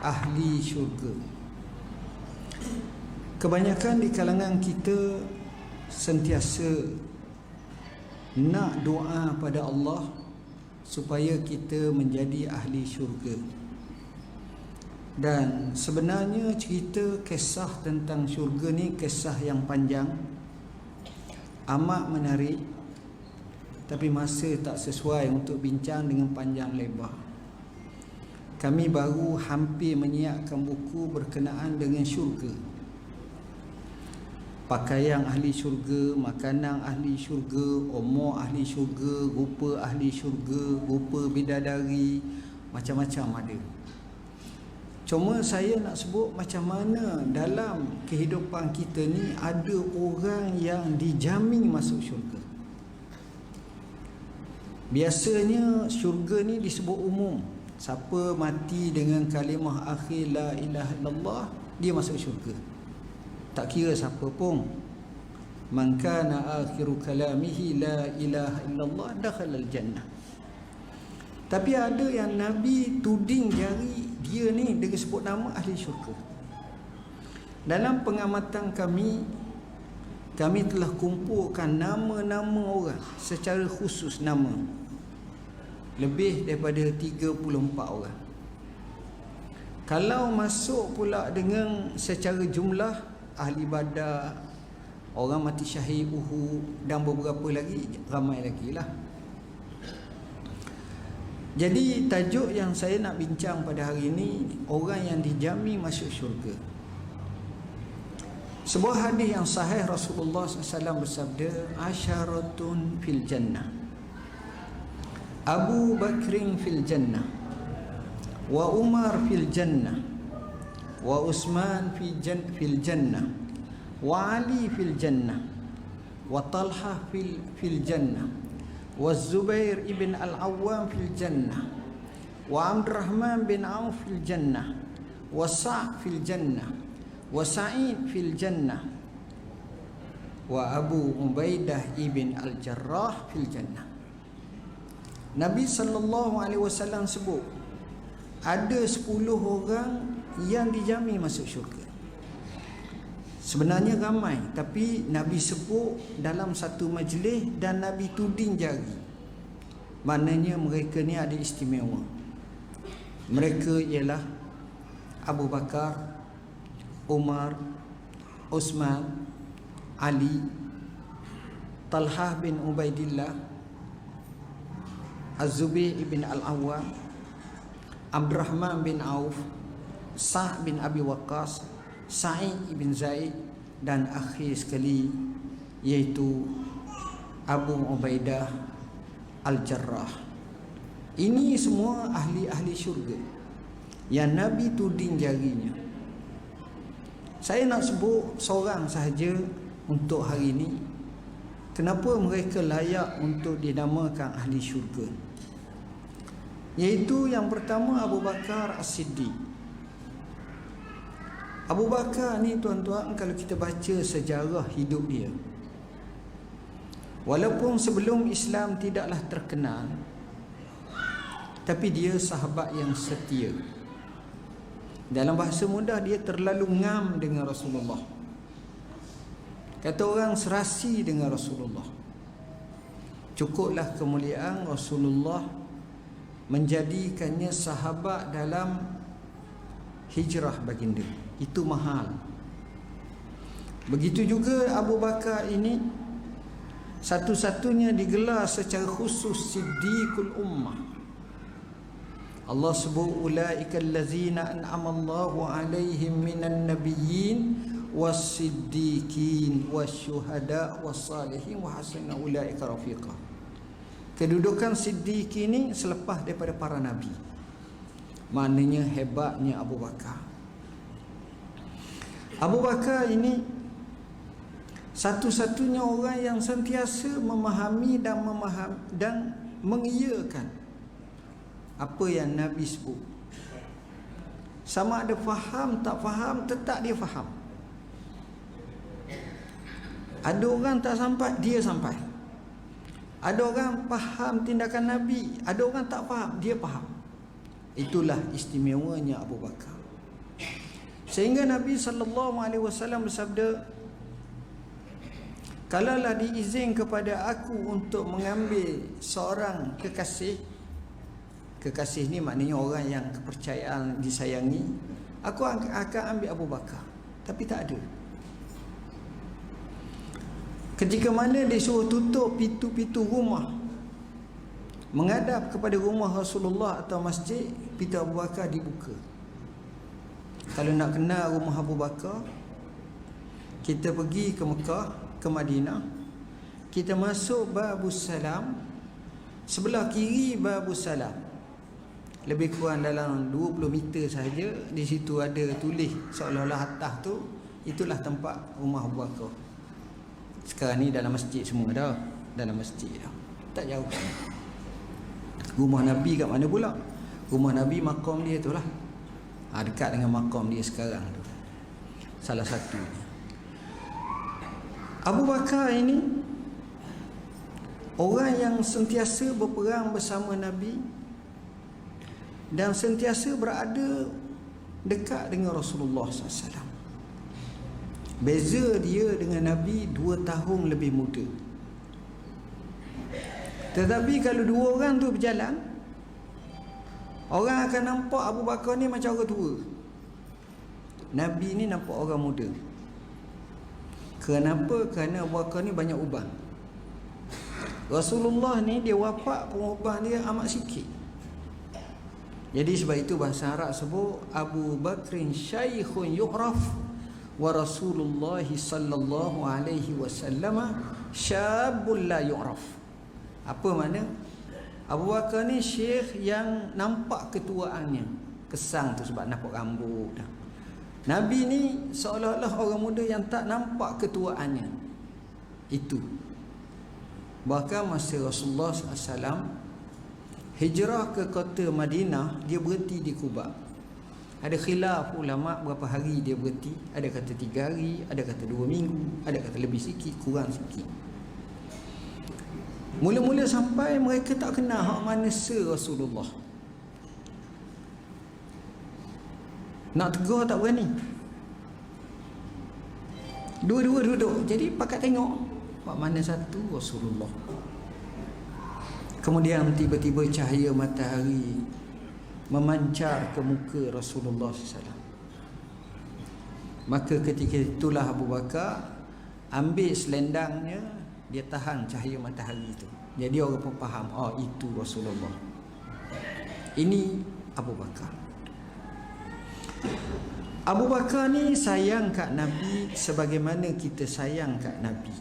Ahli syurga. Kebanyakan di kalangan kita sentiasa nak doa pada Allah supaya kita menjadi ahli syurga. Dan sebenarnya cerita kisah tentang syurga ni kisah yang panjang, amat menarik, tapi masa tak sesuai untuk bincang dengan panjang lebar. Kami baru hampir menyiapkan buku berkenaan dengan syurga. Pakaian ahli syurga, makanan ahli syurga, umur ahli syurga, rupa ahli syurga, rupa bidadari, macam-macam ada. Cuma saya nak sebut macam mana dalam kehidupan kita ni ada orang yang dijamin masuk syurga. Biasanya syurga ni disebut umum. Siapa mati dengan kalimah akhir la ilaha illallah, dia masuk syurga. Tak kira siapa pun. Man kana akhiru kalamihi la ilaha illallah dakhala al-jannah. Tapi ada yang Nabi tuding jari dia ni dengan sebut nama ahli syurga. Dalam pengamatan kami telah kumpulkan nama-nama orang secara khusus nama. Lebih daripada 34 orang. Kalau masuk pula dengan secara jumlah ahli Badar, orang mati syahid Uhud dan beberapa lagi, ramai lagi lah. Jadi tajuk yang saya nak bincang pada hari ini, orang yang dijamin masuk syurga. Sebuah hadis yang sahih, Rasulullah SAW bersabda, asyaratun fil jannah, Abu Bakrin fil jannah, wa Umar fil jannah, wa Utsman fil jannah, wa Ali fil jannah, wa Talha fil jannah, wa Zubair ibn al-Awwam fil jannah, wa Abdurrahman bin Auf fil jannah, wa Sa' fil jannah, wa Sa'id fil jannah, wa Abu Ubaidah ibn al-Jarrah fil jannah. Nabi SAW sebut ada 10 orang yang dijamin masuk syurga. Sebenarnya ramai, tapi Nabi sebut dalam satu majlis dan Nabi tuding jari. Maknanya mereka ni ada istimewa. Mereka ialah Abu Bakar, Umar, Utsman, Ali, Talha bin Ubaidillah, Az-Zubair ibn al-Awwam, Abdurrahman bin Auf, Sa' bin Abi Waqqas, Sa'id ibn Zaid, dan akhir sekali iaitu Abu Ubaidah al-Jarrah. Ini semua ahli-ahli syurga yang Nabi tuding jarinya. Saya nak sebut seorang sahaja untuk hari ini. Kenapa mereka layak untuk dinamakan ahli syurga? Iaitu yang pertama Abu Bakar As-Siddiq. Abu Bakar ni tuan-tuan, kalau kita baca sejarah hidup dia, walaupun sebelum Islam tidaklah terkenal, tapi dia sahabat yang setia. Dalam bahasa mudah, dia terlalu ngam dengan Rasulullah. Kata orang, serasi dengan Rasulullah. Cukuplah kemuliaan Rasulullah menjadikannya sahabat dalam hijrah baginda. Itu mahal. Begitu juga Abu Bakar ini satu-satunya digelar secara khusus Siddiqul Ummah. Allah sebut ulaikal ladzina an'amallahu alaihim minan nabiyyin was-siddiqin wasyuhada was-salihin wa hasuna ulaika rafiqa. Kedudukan siddiq ini selepas daripada para nabi. Maknanya hebatnya Abu Bakar. Abu Bakar ini satu-satunya orang yang sentiasa memahami dan mengiyakan apa yang Nabi sebut. Sama ada faham tak faham, tetap dia faham. Ada orang tak sampai, dia sampai. Ada orang faham tindakan Nabi, ada orang tak faham, dia faham. Itulah istimewanya Abu Bakar. Sehingga Nabi SAW bersabda, kalaulah diizin kepada aku untuk mengambil seorang kekasih, kekasih ni maknanya orang yang kepercayaan disayangi, aku akan ambil Abu Bakar. Tapi tak ada. Ketika mana dia suruh tutup pintu-pintu rumah menghadap kepada rumah Rasulullah atau masjid, pintu Abu Bakar dibuka. Kalau nak kenal rumah Abu Bakar, kita pergi ke Mekah, ke Madinah, kita masuk Babus Salam, sebelah kiri Babus Salam, lebih kurang dalam 20 meter sahaja, di situ ada tulis seolah-olah atas tu itulah tempat rumah Abu Bakar. Sekarang ni dalam masjid semua dah, dalam masjid dah, tak jauh. Rumah Nabi kat mana pula? Rumah Nabi makam dia tu lah, dekat dengan makam dia sekarang tu, salah satunya. Abu Bakar ini orang yang sentiasa berperang bersama Nabi dan sentiasa berada dekat dengan Rasulullah SAW. Beza dia dengan Nabi 2 tahun lebih muda. Tetapi kalau dua orang tu berjalan, orang akan nampak Abu Bakar ni macam orang tua, Nabi ni nampak orang muda. Kenapa? Kerana Abu Bakar ni banyak ubah. Rasulullah ni dia wafat pun ubah dia amat sikit. Jadi sebab itu bahasa Arab sebut Abu Bakrin syaikhun yu'raf wa Rasulullah sallallahu alaihi wasallam syabul la yu'raf. Apa makna? Abu Bakar ni syekh yang nampak ketuaannya. Kesang tu sebab nampak rambut dah. Nabi ni seolah-olah orang muda yang tak nampak ketuaannya. Itu. Bahkan masa Rasulullah SAW hijrah ke kota Madinah, dia berhenti di Quba. Ada khilaf ulama berapa hari dia berhenti. Ada kata 3 hari, ada kata 2 minggu, ada kata lebih sikit, kurang sikit. Mula-mula sampai mereka tak kenal hak mana Rasulullah. Nak tegur tak berani. Dua-dua duduk. Jadi pakat tengok hak mana satu Rasulullah. Kemudian tiba-tiba cahaya matahari memancar ke muka Rasulullah SAW. Maka ketika itulah Abu Bakar ambil selendangnya, dia tahan cahaya matahari itu. Jadi orang pun faham, oh itu Rasulullah. Ini Abu Bakar. Abu Bakar ni sayang kat Nabi sebagaimana kita sayang kat Nabi.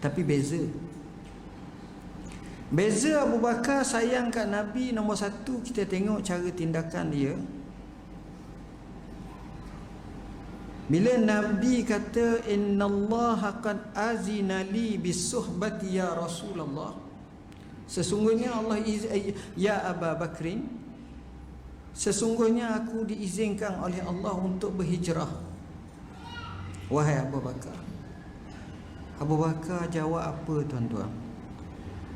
Tapi beza. Beza Abu Bakar sayang kat Nabi, nombor satu, kita tengok cara tindakan dia. Bila Nabi kata innallaha qad azina li bisuhbati ya Rasulullah, sesungguhnya Allah ya Abu Bakrin, sesungguhnya aku diizinkan oleh Allah untuk berhijrah. Wahai Abu Bakar. Abu Bakar jawab apa tuan-tuan?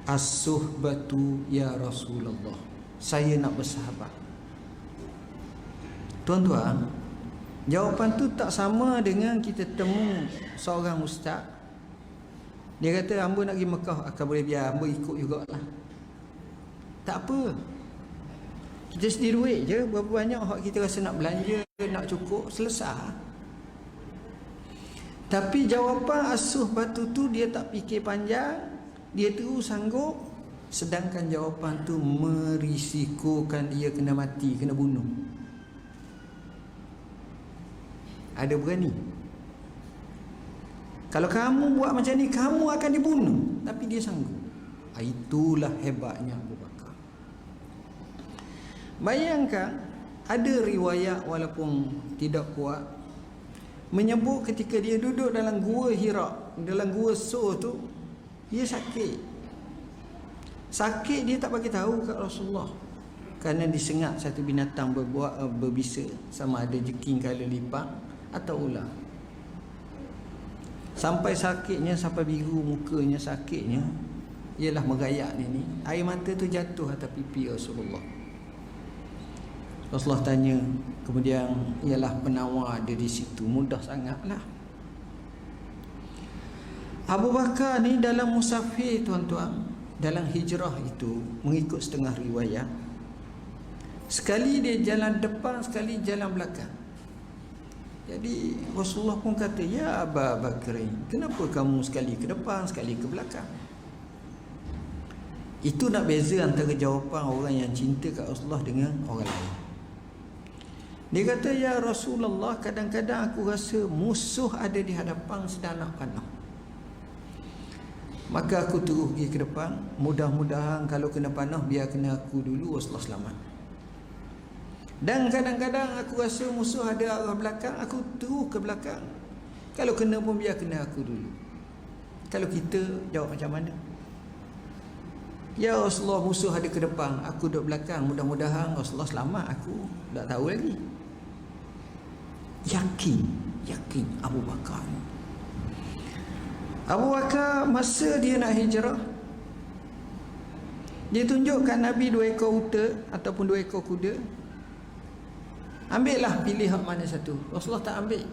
As-suhbatu ya Rasulullah, saya nak bersahabat. Tuan-tuan, jawapan tu tak sama dengan kita temu seorang ustaz, dia kata hamba nak pergi Mekah, akan boleh biar hamba ikut jugalah. Tak apa, kita sedia duit je, berapa banyak hak kita rasa nak belanja, nak cukup, selesai. Tapi jawapan as-suhbatu tu dia tak fikir panjang, dia terus sanggup. Sedangkan jawapan tu merisikokan dia kena mati, kena bunuh. Ada berani? Kalau kamu buat macam ni, kamu akan dibunuh. Tapi dia sanggup. Itulah hebatnya Abu Bakar. Bayangkan, ada riwayat walaupun tidak kuat menyebut ketika dia duduk dalam gua Hira, dalam gua Sur tu, dia sakit. Sakit dia tak bagi tahu kat Rasulullah. Kerana disengat satu binatang berbisa, sama ada jeking kala lipat atau ular. Sampai sakitnya, sampai biru mukanya sakitnya, ialah merayak ni. Air mata tu jatuh atas pipi Rasulullah. Rasulullah tanya, kemudian ialah penawar ada di situ, mudah sangatlah. Abu Bakar ni dalam musafir tuan-tuan, dalam hijrah itu mengikut setengah riwayat, sekali dia jalan depan, sekali jalan belakang. Jadi Rasulullah pun kata, ya Abu Bakar, kenapa kamu sekali ke depan, sekali ke belakang? Itu nak beza antara jawapan orang yang cinta kat Rasulullah dengan orang lain. Dia kata, ya Rasulullah, kadang-kadang aku rasa musuh ada di hadapan sedang nak panah, maka aku terus pergi ke depan. Mudah-mudahan kalau kena panah, biar kena aku dulu, Rasulullah selamat. Dan kadang-kadang aku rasa musuh ada arah belakang, aku terus ke belakang. Kalau kena pun biar kena aku dulu. Kalau kita jawab macam mana? Ya Rasulullah, musuh ada ke depan, aku duduk belakang, mudah-mudahan Rasulullah selamat, aku tak tahu lagi. Yakin Abu Bakar. Abu Bakar masa dia nak hijrah, dia tunjukkan Nabi 2 ekor unta ataupun 2 ekor kuda. Ambillah, pilih hak mana satu. Rasulullah tak ambil.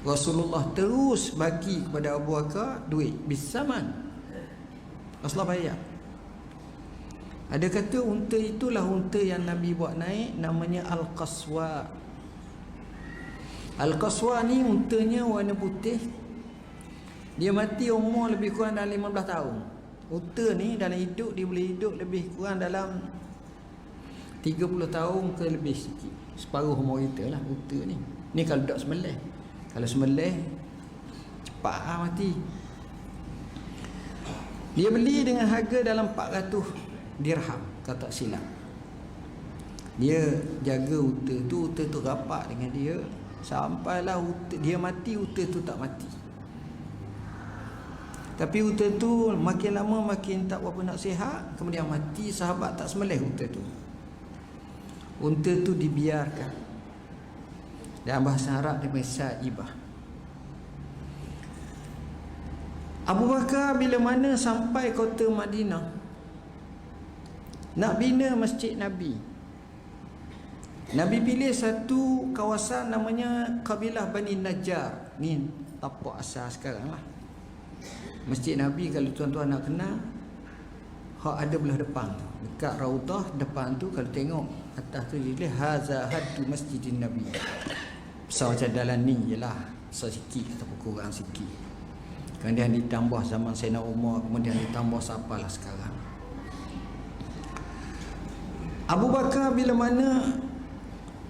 Rasulullah terus bagi kepada Abu Bakar duit bisaman. Rasulullah bayar. Ada kata unta itulah unta yang Nabi buat naik, namanya Al-Qaswa. Al-Qaswa ni untanya warna putih. Dia mati umur lebih kurang dalam 15 tahun. Unta ni dalam hidup, dia boleh hidup lebih kurang dalam 30 tahun ke lebih sikit. Separuh umur kita lah unta ni. Ni kalau tak sembelih. Kalau sembelih, cepat mati. Dia beli dengan harga dalam 400 dirham, kata silap. Dia jaga unta tu rapat dengan dia. Sampailah dia mati, unta tu tak mati. Tapi unta tu makin lama makin tak berapa nak sihat, kemudian mati. Sahabat tak sembelih unta tu. Unta tu dibiarkan. Dalam bahasa Arab dia panggil ibah. Abu Bakar bila mana sampai kota Madinah, nak bina masjid Nabi. Nabi pilih satu kawasan namanya kabilah Bani Najjar. Ni tapak asal sekarang lah. Masjid Nabi kalau tuan-tuan nak kenal, hak ada belah depan tu, dekat Raudah depan tu, kalau tengok atas tu dia tulis haza haddu masjidin Nabi. Besar macam dalam ni je lah, besar sikit ataupun kurang sikit. Kemudian ditambah zaman Sayyidina Umar, kemudian ditambah sapalah sekarang. Abu Bakar bila mana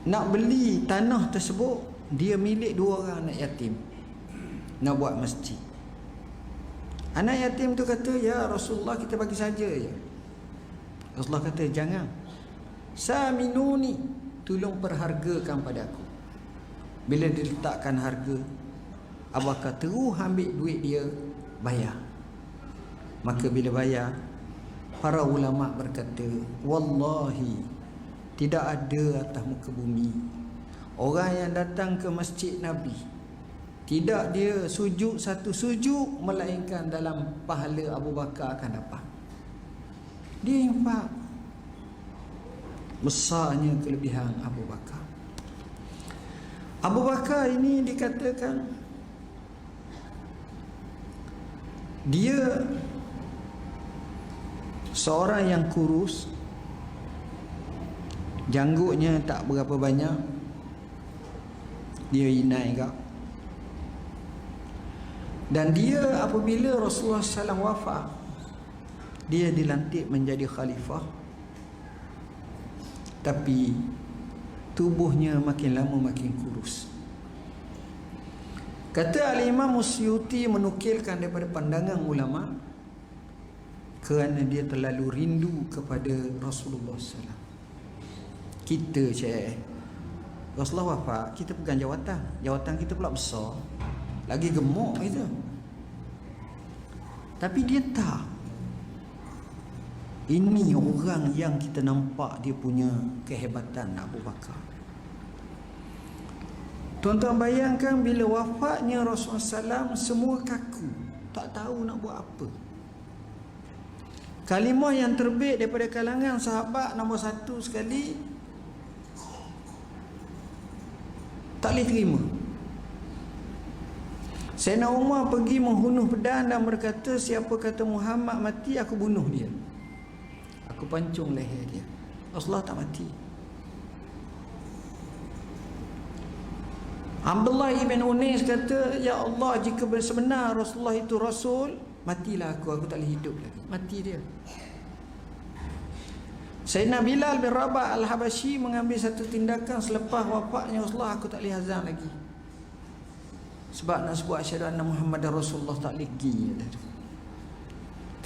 nak beli tanah tersebut, dia milik 2 orang anak yatim nak buat masjid. Anak yatim tu kata, ya Rasulullah, kita bagi saja je. Rasulullah kata, jangan. Saminuni, tolong perhargakan pada aku. Bila diletakkan harga, Abu Bakar terus ambil duit dia, bayar. Maka bila bayar, para ulama berkata, wallahi, tidak ada atas muka bumi orang yang datang ke masjid Nabi, tidak dia sujud satu sujud, melainkan dalam pahala Abu Bakar akan dapat. Dia infak. Besarnya kelebihan Abu Bakar. Abu Bakar ini dikatakan dia seorang yang kurus, janggutnya tak berapa banyak, dia inai kak. Dan dia apabila Rasulullah SAW wafat, dia dilantik menjadi khalifah, tapi tubuhnya makin lama makin kurus. Kata Al-Imam Musyuti menukilkan daripada pandangan ulama, kerana dia terlalu rindu kepada Rasulullah SAW. Kita Rasulullah wafat, kita pegang jawatan kita pula besar, lagi gemuk itu. Tapi dia tak. Ini orang yang kita nampak dia punya kehebatan, Abu Bakar. Tuan-tuan bayangkan bila wafatnya Rasulullah SAW, semua kaku, tak tahu nak buat apa. Kalimah yang terbit daripada kalangan sahabat nombor satu sekali tak boleh terima. Sayyidina Umar pergi membunuh pedang dan berkata, siapa kata Muhammad mati, aku bunuh dia. Aku pancung leher dia. Rasulullah tak mati. Abdullah ibn Unais kata, ya Allah, jika sebenar Rasulullah itu Rasul, matilah aku tak boleh hidup lagi. Mati dia. Sayyidina Bilal bin Rabah Al-Habashi mengambil satu tindakan selepas wafatnya Rasulullah, aku tak boleh azan lagi. Sebab nak sebut asyhadu anna Muhammadar Rasulullah tak boleh pergi.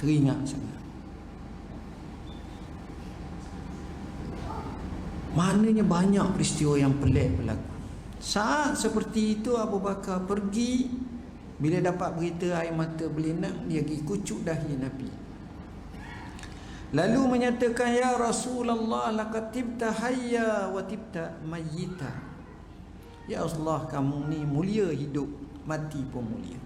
Teringat sangat. Maknanya banyak peristiwa yang pelik berlaku. Saat seperti itu Abu Bakar pergi, bila dapat berita air mata berlinang, dia pergi kucuk dahi Nabi. Lalu menyatakan, ya Rasulullah, laqad tibta hayya wa tibta mayyita. Ya Rasulullah, kamu ni mulia hidup, mati pun mulia.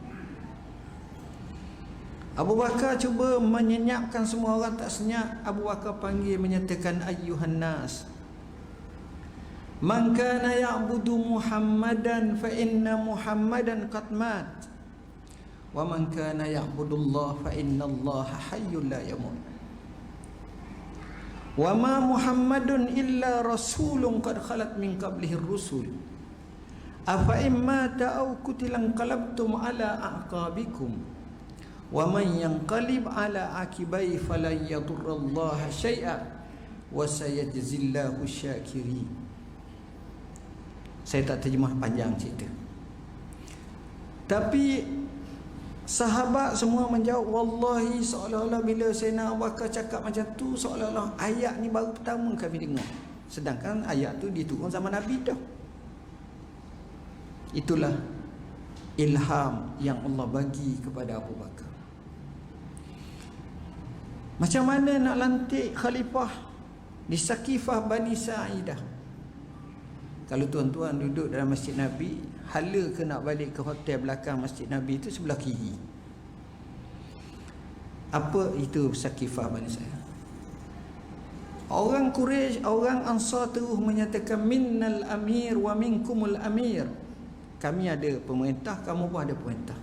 Abu Bakar cuba menyenyapkan semua orang tak senyap. Abu Bakar panggil menyatakan, ayyuhan nas, man kana ya'budu Muhammadan fa inna Muhammadan qad mat, wa man kana ya'budu Allah fa inna Allah hayyun la yamut, wa ma Muhammadun illa rasulun qad khalat min qablihi ar-rusul, afa imma ta'aw kutilan qalabtum ala aqabikum, wa man yanqalib ala akibai falan yadurrallaha syai'a wa sayajzillahu syakirin. Saya tak terjemah panjang cerita, tapi sahabat semua menjawab, wallahi, seolah-olah bila Sayyidina Abu Bakar cakap macam tu, seolah-olah ayat ni baru pertama kami dengar, sedangkan ayat tu diturun zaman Nabi dah. Itulah ilham yang Allah bagi kepada Abu Bakar. Macam mana nak lantik khalifah di Sakifah Bani Sa'idah? Kalau tuan-tuan duduk dalam Masjid Nabi, hala ke nak balik ke hotel belakang Masjid Nabi itu sebelah kiri. Apa itu Sakifah Bani Sa'idah? Orang Quraisy, orang Ansar terus menyatakan, minnal amir wa minkumul amir. Kami ada pemerintah, kamu pun ada pemerintah.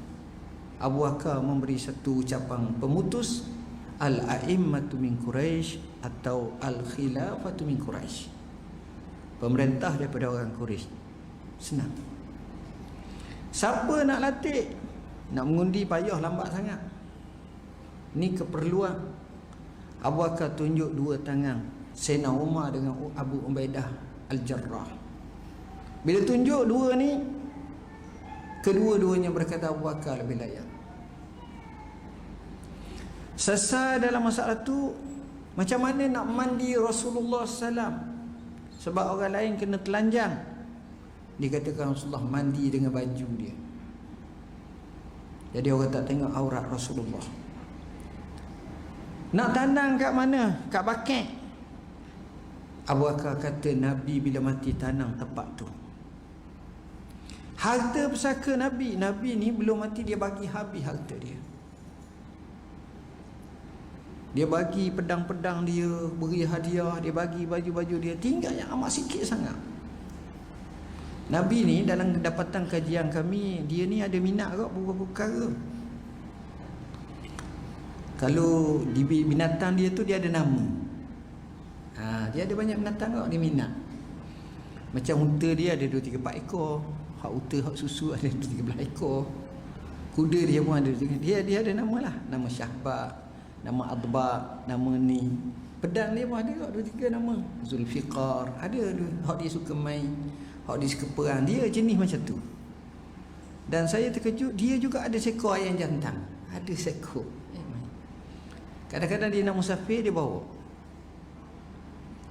Abu Bakar memberi satu ucapan pemutus, al-a'immatu min Quraisy atau al-khilafatu min Quraisy. Pemerintah daripada orang Quraisy. Senang. Siapa nak latih? Nak mengundi payah lambat sangat. Ni keperluan. Abu Bakar tunjuk dua tangan, Sayyidina Umar dengan Abu Ubaidah Al-Jarrah. Bila tunjuk dua ni, kedua-duanya berkata Abu Bakar lebih layak. Selesai dalam masalah tu, macam mana nak mandi Rasulullah SAW? Sebab orang lain kena telanjang. Dikatakan Rasulullah mandi dengan baju dia. Jadi orang tak tengok aurat Rasulullah. Nak tanam kat mana? Kat baket. Abu Bakar kata, Nabi bila mati tanam tempat tu. Harta pusaka Nabi, Nabi ni belum mati dia bagi habis harta dia. Dia bagi pedang-pedang dia, beri hadiah, dia bagi baju-baju dia, tinggal yang amat sikit sangat. Nabi ni dalam dapatan kajian kami, dia ni ada minat kat beberapa perkara. Kalau di binatang dia tu dia ada nama. Dia ada banyak binatang kat dia minat. Macam unta dia ada 2-3 ekor. Hak unta, hak susu ada 2-13 ekor. Kuda dia pun ada. Dia ada nama lah. Nama Syahbak, nama Adbaq, nama ni. Pedang dia pun ada kat 2-3 nama. Zulfiqar, ada hak dia suka main, hak dia suka perang. Dia jenis macam tu. Dan saya terkejut, dia juga ada seekor ayam jantan. Ada seekor. Kadang-kadang dia nak musafir, dia bawa.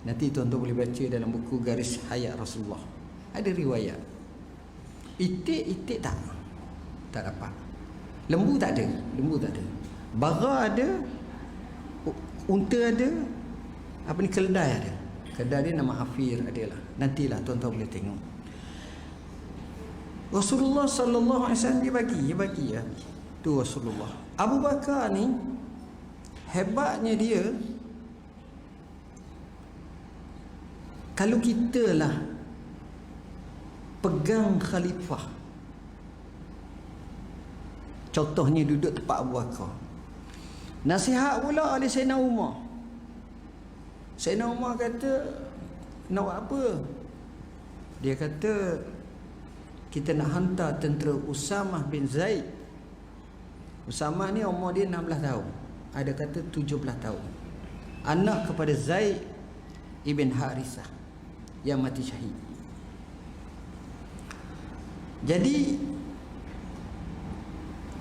Nanti tuan-tuan boleh baca dalam buku Garis Hayat Rasulullah. Ada riwayat. Itik tak dapat. Lembu tak ada. Bara ada. Unta ada. Apa ni, keledai ada. Keledai dia nama Hafir adalah. Nantilah tuan-tuan boleh tengok. Rasulullah sallallahu alaihi wasallam dia bagi ya. Tu Rasulullah. Abu Bakar ni Hebatnya dia, kalau kita lah pegang khalifah, contohnya duduk tempat Abu Bakar, nasihat pula oleh Sayyidina Umar. Sayyidina Umar kata, nak buat apa? Dia kata, kita nak hantar tentera Usamah bin Zaid. Usamah ni umur dia 16 tahun, ada kata 17 tahun, anak kepada Zaid ibn Harithah yang mati syahid. Jadi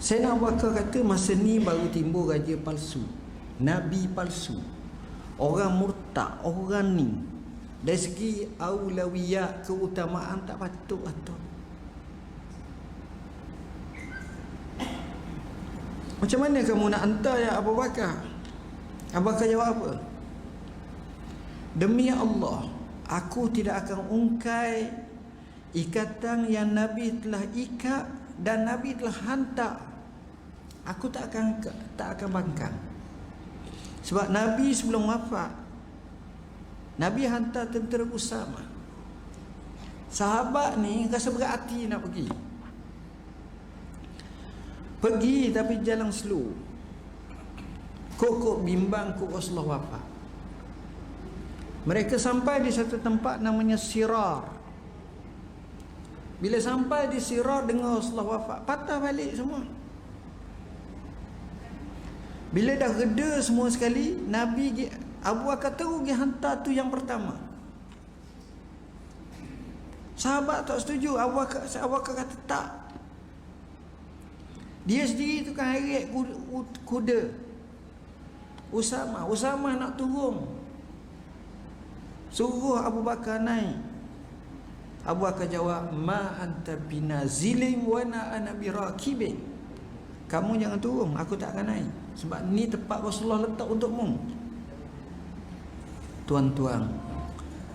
Sayyidina Abu Bakar kata, masa ni baru timbul raja palsu, nabi palsu, orang murtad, orang ni dari segi aulawiyat, keutamaan tak patut-patut. Macam mana kamu nak hantar ya Abu Bakar? Abu Bakar jawab apa? Demi Allah, aku tidak akan ungkai ikatan yang Nabi telah ikat dan Nabi telah hantar. Aku tak akan bangkang. Sebab Nabi sebelum wafat, Nabi hantar tentera Usamah. Sahabat ni rasa berat hati nak pergi. Pergi tapi jalan slow. Kok bimbang kok Rasulullah wafat. Mereka sampai di satu tempat namanya Sirar. Bila sampai di Sirar, dengar Rasulullah wafat, patah balik semua. Bila dah reda semua sekali, Nabi Abu Bakar terus pergi hantar tu yang pertama. Sahabat tak setuju. Abu Bakar kata tak. Dia sendiri tu kan heret kuda Usamah nak turun, suruh Abu Bakar naik. Abu Bakar jawab, ma anta binazilin wa ana birakibin. Kamu jangan turun, aku tak akan naik, sebab ni tempat Rasulullah letak untukmu. Tuan-tuan,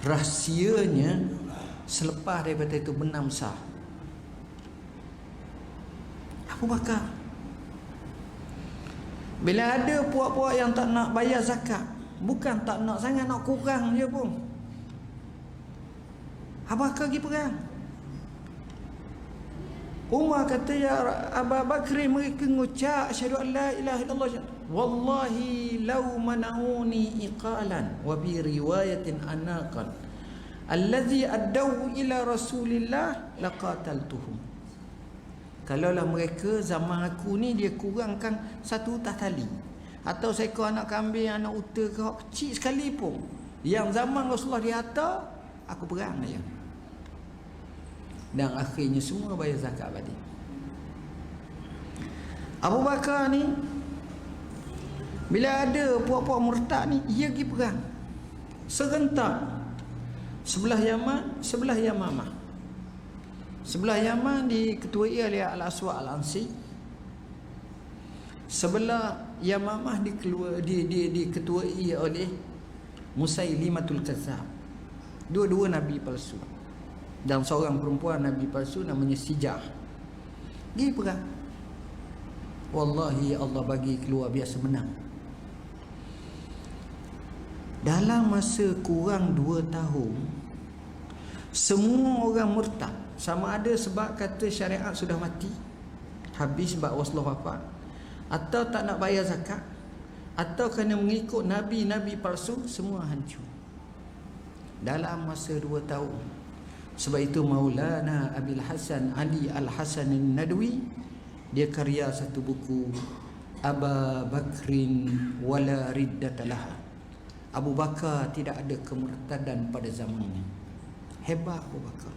rahsianya selepas daripada itu benam sah, Abu Bakar, bila ada puak-puak yang tak nak bayar zakat, bukan tak nak sangat, nak kurang je pun, Abu Bakar pergi perang. Umar kata, ya Abu Bakar, mereka ngucap asyhadu an la ilaha illallah, wallahi law mana'uni iqalan wa bi riwayatin anaqan allazi addaw ila rasulillah laqataltuhum. Kalaulah mereka zaman aku ni dia kurangkan satu utah tali atau seekor anak kambing, anak unta ke kecil sekali pun, yang zaman Rasulullah dihantar, aku perang dia. Dan akhirnya semua bayar zakat balik. Abu Bakar ni bila ada puak-puak murtad ni, ia pergi perang serentak. Sebelah Yaman, sebelah Yamamah. Sebelah Yaman diketuai oleh Al-Aswad Al-Ansi. Sebelah Yamamah diketuai oleh Musailimatul Kazzab. Dua-dua nabi palsu. Dan seorang perempuan nabi palsu namanya Sijah. Pergi perang. Wallahi Allah bagi keluar biasa menang. Dalam masa kurang 2 tahun, semua orang murtad, sama ada sebab kata syariat sudah mati, habis sebab Rasulullah wafat, atau tak nak bayar zakat, atau kerana mengikut nabi-nabi palsu, semua hancur dalam masa 2 tahun. Sebab itu Maulana Abil Hasan Ali Al-Hasan An-Nadwi, dia karya satu buku, Aba Bakrin wala riddatalah. Abu Bakar tidak ada kemurtadan pada zamannya. Hebat Abu Bakar.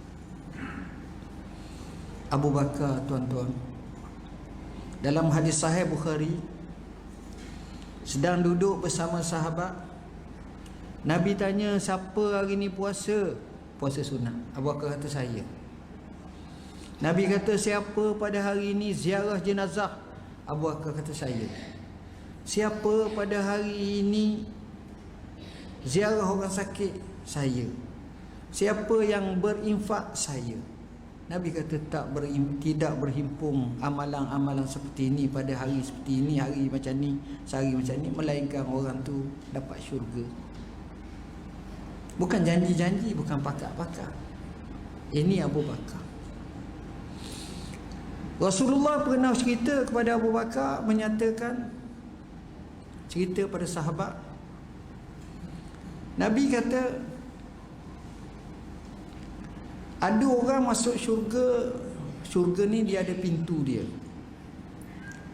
Abu Bakar, tuan-tuan, dalam hadis sahih Bukhari, sedang duduk bersama sahabat, Nabi tanya, siapa hari ni puasa? Puasa sunat. Abu Bakar kata, saya. Nabi kata, siapa pada hari ini ziarah jenazah? Abu Bakar kata, saya. Siapa pada hari ini ziarah orang sakit? Saya. Siapa yang berinfak? Saya. Nabi kata tidak berhimpun amalan-amalan seperti ini pada hari seperti ini, hari macam ni, sehari macam ni, melainkan orang tu dapat syurga. Bukan janji-janji, bukan pakar-pakar. Ini Abu Bakar. Rasulullah pernah cerita kepada Abu Bakar, menyatakan, cerita pada sahabat, Nabi kata ada orang masuk syurga. Syurga ni dia ada pintu dia.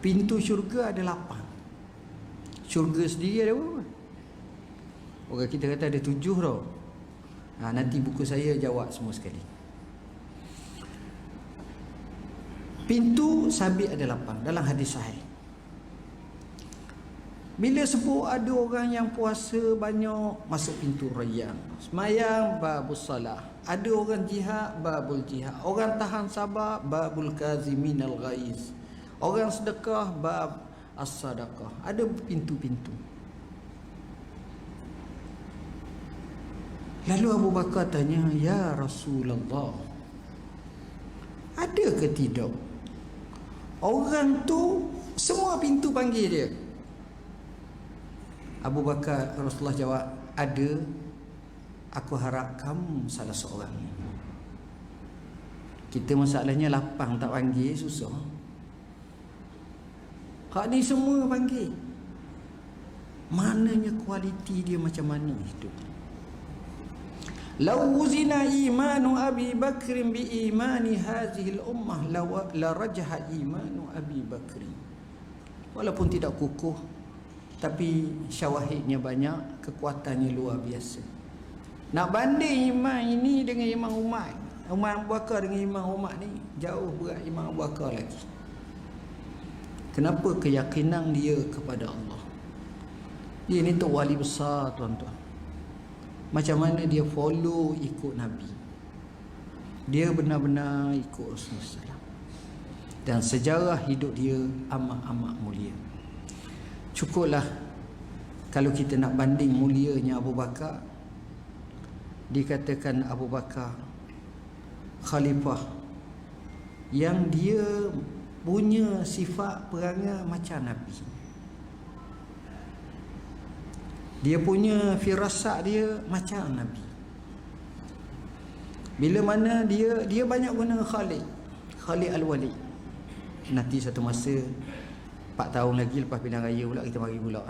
Pintu syurga ada 8. Syurga sendiri ada berapa? Orang kita kata ada 7 tau. Nanti buku saya jawab semua sekali. Pintu sabit ada 8 dalam hadis sahih. Bila sebut ada orang yang puasa banyak, masuk pintu Rayyan. Semayang, babus salah. Ada orang jihad, babul jihad. Orang tahan sabar, babul kaziminal ghaiz. Orang sedekah, bab as-sadaqah. Ada pintu-pintu. Lalu Abu Bakar tanya, ya Rasulullah, ada ke tidak orang tu semua pintu panggil dia? Abu Bakar, Rasulullah jawab, ada. Aku harap kamu salah seorang. Kita masalahnya lapang tak panggil, susah. Hak ni semua panggil. Mananya kualiti dia macam mana itu? Lau wuzina imanu Abi Bakr bi imani hadhihi al-ummah la rajaha imanu Abi Bakr. Walaupun tidak kukuh, tapi syawahidnya banyak, kekuatannya luar biasa. Nak banding iman ini dengan iman umat, Umar Abu Bakar dengan iman umat ni, jauh berat iman Abu Bakar lagi. Kenapa? Keyakinan dia kepada Allah. Dia ni tu wali besar, tuan-tuan. Macam mana dia follow ikut Nabi. Dia benar-benar ikut Rasulullah SAW. Dan sejarah hidup dia amat-amat mulia. Cukuplah kalau kita nak banding mulianya Abu Bakar, dikatakan Abu Bakar khalifah yang dia punya sifat perangai macam Nabi. Dia punya firasat dia macam Nabi. Bila mana dia banyak guna Khalid Al-Walid. Nanti satu masa 4 tahun lagi lepas pilihan raya pula kita mari pula.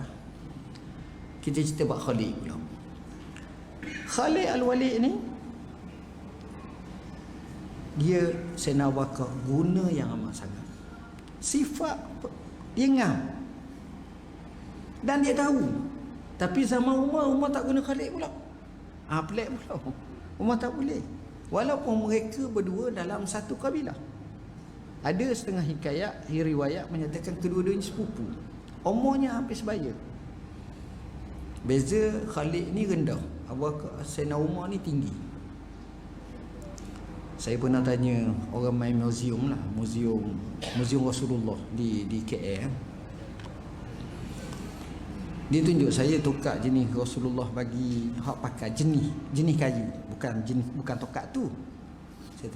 Kita cerita bab Khalid pula. Khalid Al-Walid ni, dia Sayyidina Abu Bakar guna yang amat sangat. Sifat dia ngam. Dan dia tahu. Tapi zaman Umar tak guna Khalid pula. Pelik pula. Umar tak boleh. Walaupun mereka berdua dalam satu kabilah. Ada setengah riwayat menyatakan kedua-duanya sepupu. Umurnya hampir sebaya. Beza Khalid ni rendah, Abu Bakar, Sayyidina Umar ni tinggi. Saya pernah tanya orang main museum lah, museum Rasulullah di KL. Dia tunjuk saya tokak jenis Rasulullah bagi hak pakai jenis kayu, bukan tokak tu. Saya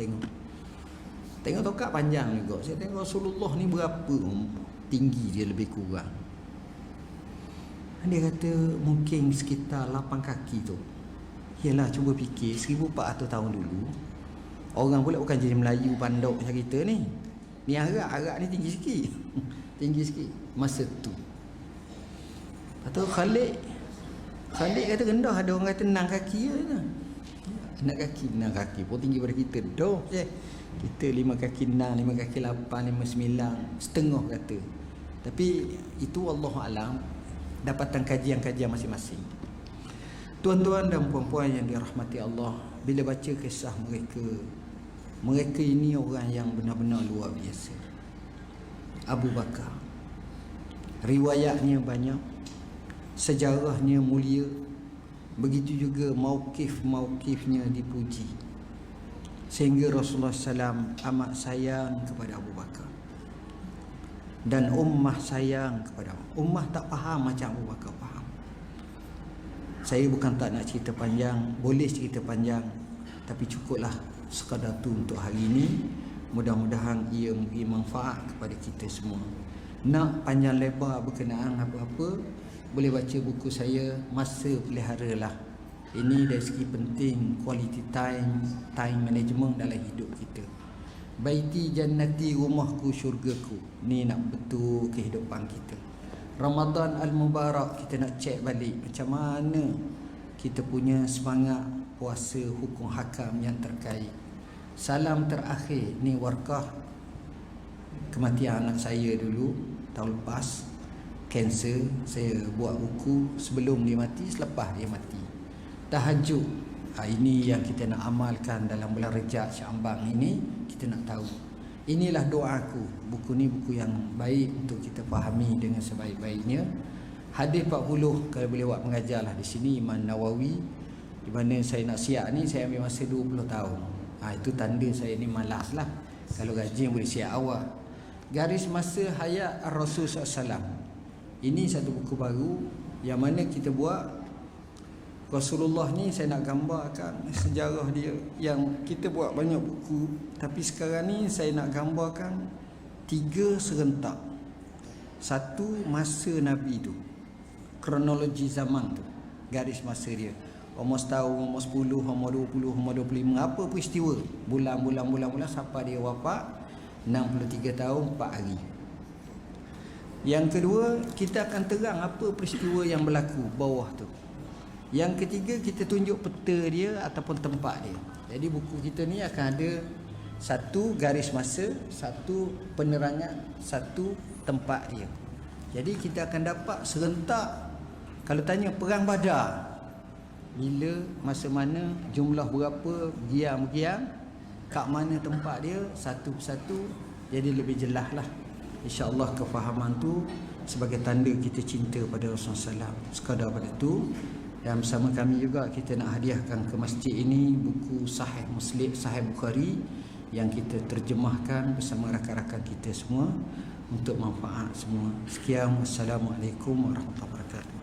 tengok tokak panjang juga. Saya tengok Rasulullah ni berapa tinggi dia lebih kurang. Dia kata mungkin sekitar 8 kaki tu. Yalah, cuba fikir 1400 tahun dulu. Orang pula bukan jadi Melayu pandok macam kita ni. Ni Arab ni tinggi sikit. Tinggi sikit masa tu. Atau Khalid kata rendah, ada orang kata 6 kaki je. 6 kaki pun tinggi pada kita. Doh je. Kita 5 kaki 6, 5 kaki 8, 5 9, setengah kata. Tapi itu Allahu'alam, dapatan kajian-kajian masing-masing. Tuan-tuan dan puan-puan yang dirahmati Allah, bila baca kisah mereka ini orang yang benar-benar luar biasa. Abu Bakar, riwayatnya banyak, sejarahnya mulia, begitu juga mauqif-mauqifnya dipuji, sehingga Rasulullah SAW amat sayang kepada Abu Bakar. Dan ummah sayang kepada ummah, tak faham macam Abu Bakar faham. Saya bukan tak nak cerita panjang, boleh cerita panjang, tapi cukuplah sekadar tu untuk hari ini. Mudah-mudahan ia memberi manfaat kepada kita semua. Nak panjang lebar berkenaan apa-apa, boleh baca buku saya Masa Pelihara lah. Ini dari segi penting quality time management dalam hidup kita. Baiti jannati, rumahku syurgaku. Ni nak betul kehidupan kita. Ramadan al-Mubarak, kita nak cek balik macam mana kita punya semangat puasa hukum hakam yang terkait. Salam terakhir ni warkah kematian anak saya dulu tahun lepas, kanser. Saya buat buku sebelum dia mati, selepas dia mati. Tahajud, ini yang kita nak amalkan dalam bulan Rejab Sya'ban ini. Kita nak tahu, inilah doa aku. Buku ni buku yang baik untuk kita fahami dengan sebaik-baiknya. Hadis 40, kalau boleh buat mengajarlah di sini Imam Nawawi. Di mana saya nak siap ni, saya ambil masa 20 tahun. Itu tanda saya ni malas lah. Kalau rajin boleh siap awal. Garis Masa Hayat Ar-Rasul SAW. Ini satu buku baru yang mana kita buat. Rasulullah ni saya nak gambarkan sejarah dia. Yang kita buat banyak buku, tapi sekarang ni saya nak gambarkan 3 serentak. Satu, masa Nabi tu, kronologi zaman tu, garis masa dia. Umur setahun, umur 10, umur 20, umur 25. Apa peristiwa, bulan sampai dia wafat, 63 tahun 4 hari. Yang kedua, kita akan terang apa peristiwa yang berlaku bawah tu. Yang ketiga, kita tunjuk peta dia ataupun tempat dia. Jadi buku kita ni akan ada satu garis masa, satu penerangan, satu tempat dia. Jadi kita akan dapat serentak. Kalau tanya perang Badar, bila, masa mana, jumlah berapa, giam-giam, kat mana tempat dia, satu persatu, jadi lebih jelas lah. InsyaAllah kefahaman tu sebagai tanda kita cinta pada Rasulullah SAW. Sekadar pada tu. Dan bersama kami juga kita nak hadiahkan ke masjid ini buku Sahih Muslim, Sahih Bukhari yang kita terjemahkan bersama rakan-rakan kita semua untuk manfaat semua. Sekian, wassalamualaikum warahmatullahi wabarakatuh.